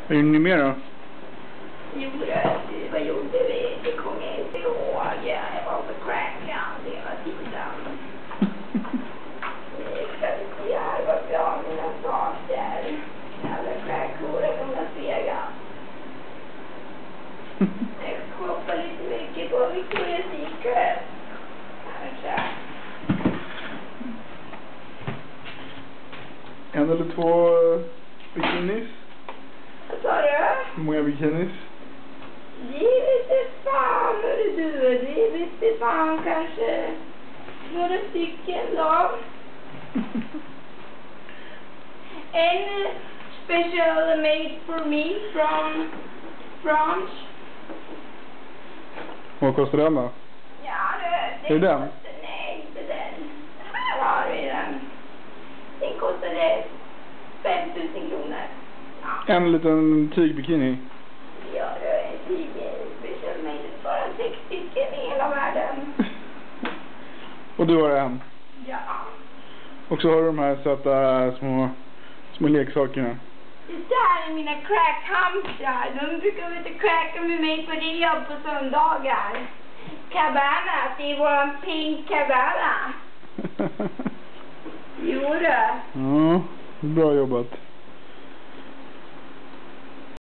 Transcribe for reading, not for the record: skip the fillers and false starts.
Vad gjorde ni mer då? Vad gjorde vi? Det kommer jag inte ihåg. Jag var på cracken hela tiden. Jag var bra med mina saker. Alla crackhorar kommer att fega. Jag shoppar lite mycket på Victoria's Secret. Kanske. En eller två bikinis? Vad sa du? Hur många bikinis? Det vet fan, du. Det vet fan kanske några stycken då. En special made for me from France. Vad kostar den då? Ja, Är det den? kostar, nej, inte den. Här har vi den. Den kostade 5 000 kronor. Ja. En liten tygbikini? Ja, det är en special made bara 6 stycken i hela världen. Och du har en? Ja. Och så har du de här söta små leksakerna. Det där är mina crackhamstrar. De brukar vara ute och cracka med mig på rea på söndagar. Cabana, det är våran pink cabana. Jo då. Ja, bra jobbat.